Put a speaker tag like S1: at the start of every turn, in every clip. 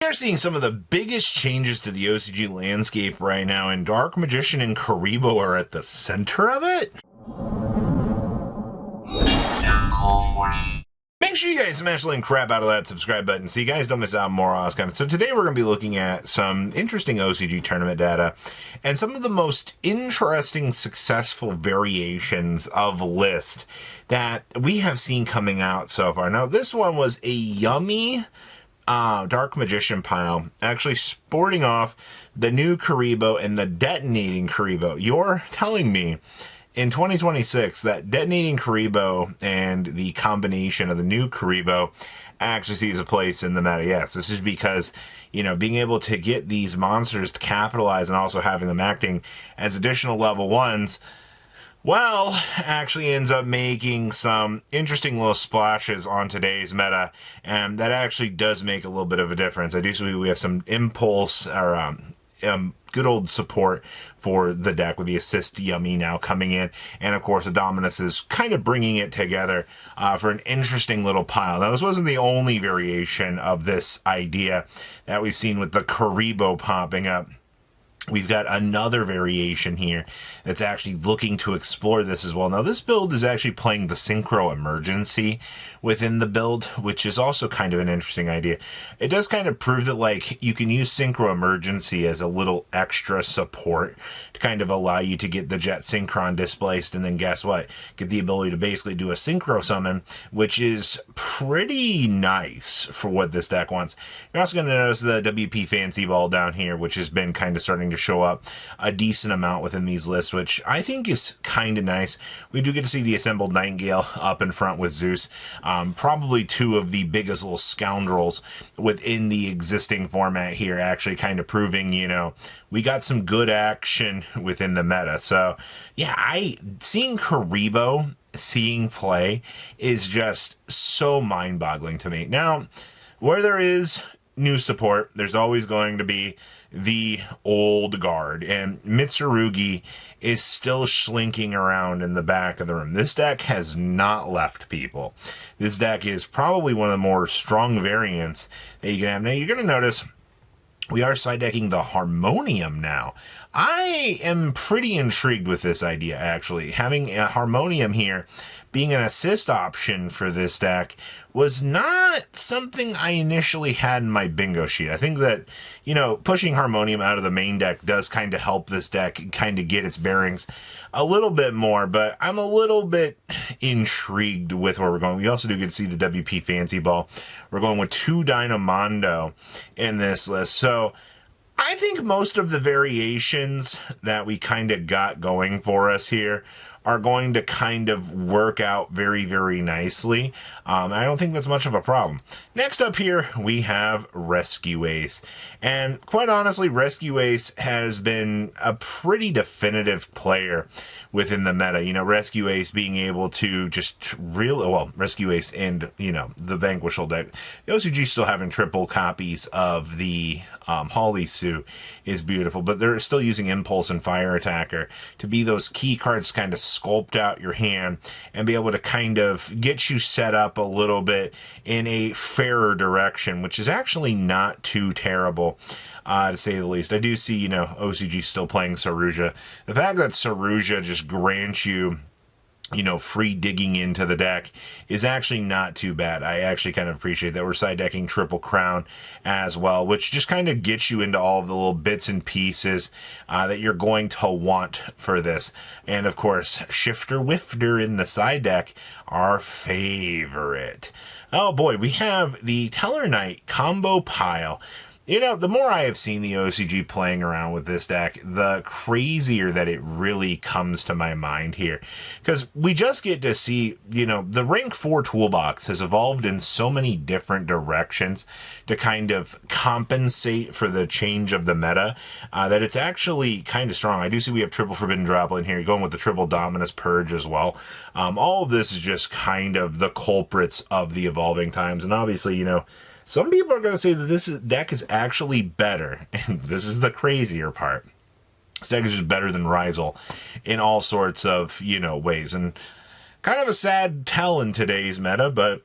S1: We're seeing some of the biggest changes to the OCG landscape right now, and Dark Magician and Kuribo are at the center of it. Make sure you guys smash the link crap out of that subscribe button so you guys don't miss out on more awesome content. So today we're going to be looking at some interesting OCG tournament data and some of the most interesting successful variations of list that we have seen coming out so far. Now this one was a yummy Dark Magician pile, actually sporting off the new Kuribo and the detonating Kuribo. You're telling me in 2026 that detonating Kuribo and the combination of the new Kuribo actually sees a place in the meta? Yes, this is because, you know, being able to get these monsters to capitalize and also having them acting as additional level 1s, well, actually ends up making some interesting little splashes on today's meta, and that actually does make a little bit of a difference. I do see we have some impulse or good old support for the deck with the assist yummy now coming in, and of course the dominus is kind of bringing it together for an interesting little pile. Now this wasn't the only variation of this idea that we've seen with the Kuribo popping up. We've got another variation here that's actually looking to explore this as well. Now, this build is actually playing the Synchro Emergency within the build, which is also kind of an interesting idea. It does kind of prove that, like, you can use Synchro Emergency as a little extra support to kind of allow you to get the Jet Synchron displaced, and then guess what? Get the ability to basically do a Synchro Summon, which is pretty nice for what this deck wants. You're also going to notice the WP Fancy Ball down here, which has been kind of starting to show up a decent amount within these lists, which I think is kind of nice. We do get to see the assembled Nightingale up in front with Zeus. Probably two of the biggest little scoundrels within the existing format here, actually kind of proving, you know, we got some good action within the meta. So yeah, seeing Kuribo play is just so mind-boggling to me. Now, where there is new support, there's always going to be the old guard, and Mitsurugi is still slinking around in the back of the room. This deck has not left, people. This deck is probably one of the more strong variants that you can have. Now, you're going to notice we are side decking the Harmonium now. I am pretty intrigued with this idea, actually. Having a Harmonium here being an assist option for this deck was not something I initially had in my bingo sheet. I think that, you know, pushing Harmonium out of the main deck does kind of help this deck kind of get its bearings a little bit more, but I'm a little bit intrigued with where we're going. We also do get to see the WP Fancy Ball. We're going with 2 Dynamondo in this list, so I think most of the variations that we kind of got going for us here are going to kind of work out very, very nicely. I don't think that's much of a problem. Next up here, we have Rescue Ace. And quite honestly, Rescue Ace has been a pretty definitive player within the meta. You know, Rescue Ace being able to just Rescue Ace and, you know, the Vanquishal deck. The OCG still having triple copies of the Holly Sue is beautiful, but they're still using Impulse and Fire Attacker to be those key cards to kind of sculpt out your hand and be able to kind of get you set up a little bit in a fairer direction, which is actually not too terrible, to say the least. I do see, you know, OCG still playing Saruja. The fact that Saruja just grants you, you know, free digging into the deck is actually not too bad. I actually kind of appreciate that. We're side decking Triple Crown as well, which just kind of gets you into all of the little bits and pieces that you're going to want for this. And of course, Shifter Wifter in the side deck, our favorite. Oh boy, we have the Tellar Knight combo pile. You know, the more I have seen the OCG playing around with this deck, the crazier that it really comes to my mind here. Because we just get to see, you know, the rank 4 toolbox has evolved in so many different directions to kind of compensate for the change of the meta, that it's actually kind of strong. I do see we have triple Forbidden Droplet in here, going with the triple Dominus Purge as well. All of this is just kind of the culprits of the evolving times. And obviously, you know, some people are going to say that this deck is actually better, and this is the crazier part. This deck is just better than Rizal in all sorts of, you know, ways. And kind of a sad tell in today's meta, but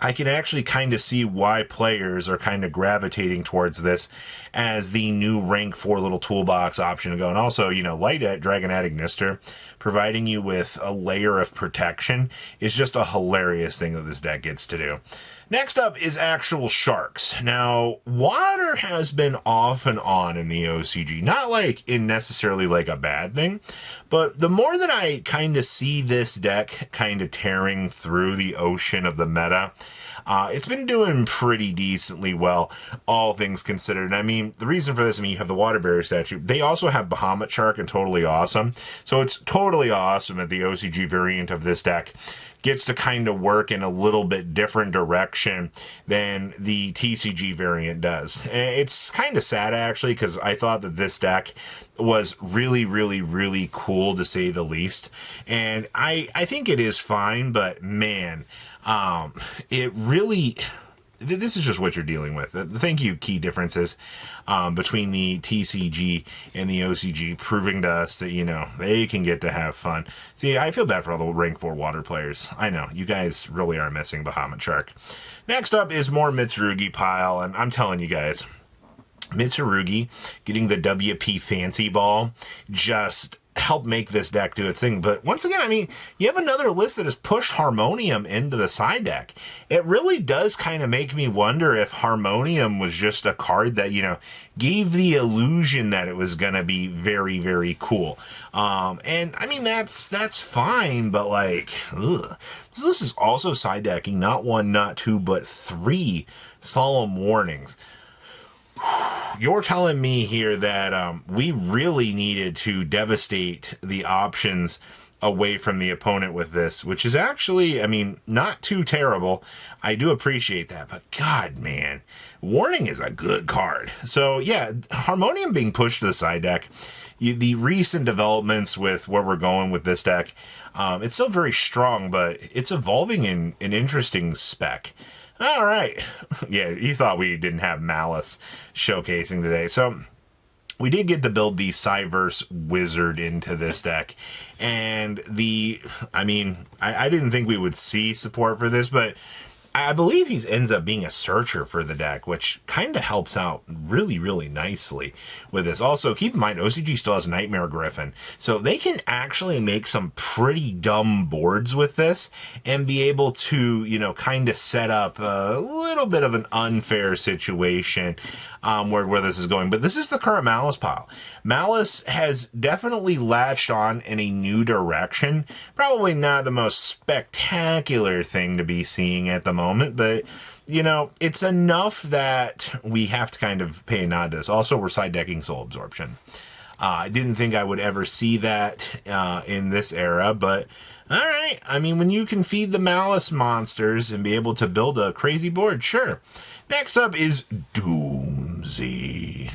S1: I can actually kind of see why players are kind of gravitating towards this as the new rank 4 little toolbox option to go. And also, Light Dragon Ignister, providing you with a layer of protection, is just a hilarious thing that this deck gets to do. Next up is actual sharks. Now, water has been off and on in the OCG, not like in necessarily like a bad thing, but the more that I kind of see this deck kind of tearing through the ocean of the meta, it's been doing pretty decently well, all things considered. I mean, the reason for this, you have the Water Barrier statue. They also have Bahamut Shark and Totally Awesome. So it's totally awesome that the OCG variant of this deck gets to kind of work in a little bit different direction than the TCG variant does. It's kind of sad, actually, because I thought that this deck was really, really, really cool, to say the least. And I think it is fine, but man, it really... This is just what you're dealing with. Thank you, key differences between the TCG and the OCG, proving to us that, they can get to have fun. See, I feel bad for all the rank 4 water players. I know, you guys really are missing Bahamut Shark. Next up is more Mitsurugi pile, and I'm telling you guys, Mitsurugi getting the WP Fancy Ball just help make this deck do its thing. But once again, you have another list that has pushed Harmonium into the side deck. It really does kind of make me wonder if Harmonium was just a card that, gave the illusion that it was going to be very, very cool. And that's fine, but like, ugh. So this is also side decking not 1, not 2, but 3 Solemn Warnings. You're telling me here that we really needed to devastate the options away from the opponent with this, which is actually, not too terrible. I do appreciate that, but God, man, Warning is a good card. So yeah, Harmonium being pushed to the side deck, the recent developments with where we're going with this deck, it's still very strong, but it's evolving in an interesting spec. All right. Yeah, you thought we didn't have Malice showcasing today. So we did get to build the Cyverse Wizard into this deck. And I didn't think we would see support for this, but I believe he ends up being a searcher for the deck, which kind of helps out really, really nicely with this. Also, keep in mind, OCG still has Nightmare Griffin, so they can actually make some pretty dumb boards with this and be able to, kind of set up a little bit of an unfair situation where this is going. But this is the current Malice pile. Malice has definitely latched on in a new direction. Probably not the most spectacular thing to be seeing at the moment, but it's enough that we have to kind of pay a nod to this. Also, we're side decking Soul Absorption. I didn't think I would ever see that in this era, but all right. When you can feed the Malice monsters and be able to build a crazy board, sure. Next up is Doomsy.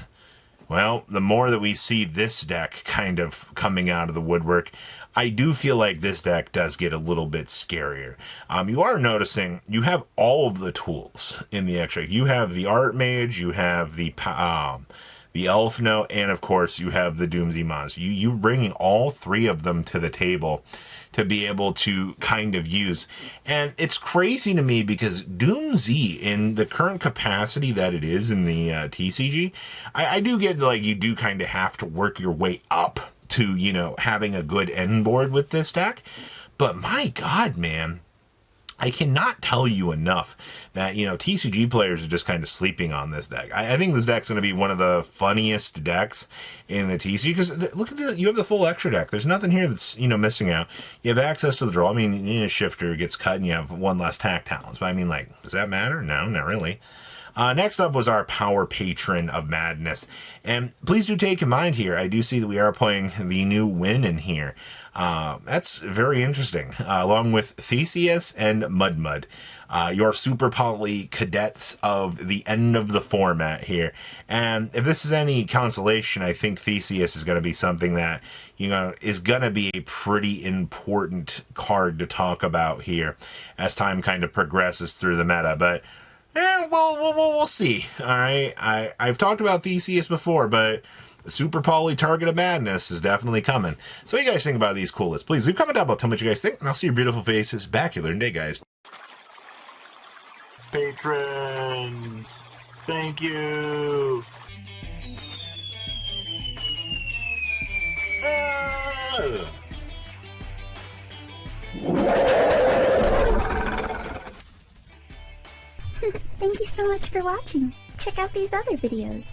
S1: Well, the more that we see this deck kind of coming out of the woodwork, I do feel like this deck does get a little bit scarier. You are noticing you have all of the tools in the extra. You have the Archmage, you have the Elf Note, and of course you have the Doomsy monster. You bringing all 3 of them to the table to be able to kind of use. And it's crazy to me because Doomsy, in the current capacity that it is in the TCG, I do get like you do kind of have to work your way up to, having a good end board with this deck. But my God, man, I cannot tell you enough that, TCG players are just kind of sleeping on this deck. I think this deck's going to be one of the funniest decks in the TCG because look at you have the full extra deck. There's nothing here that's, missing out. You have access to the draw. Shifter gets cut and you have 1 less tack talents. But does that matter? No, not really. Next up was our Power Patron of Madness. And please do take in mind here, I do see that we are playing the new Win in here. That's very interesting, along with Theseus and Mudmud, your Super Poly cadets of the end of the format here. And if this is any consolation, I think Theseus is going to be something that, is going to be a pretty important card to talk about here as time kind of progresses through the meta. But we'll see. All right, I've talked about Theseus before, but the Super Poly Target of Madness is definitely coming. So what do you guys think about these cool lists? Please leave a comment down below. Tell me what you guys think, and I'll see your beautiful faces back here later today, guys. patrons. Thank you.
S2: Thank you so much for watching. Check out these other videos.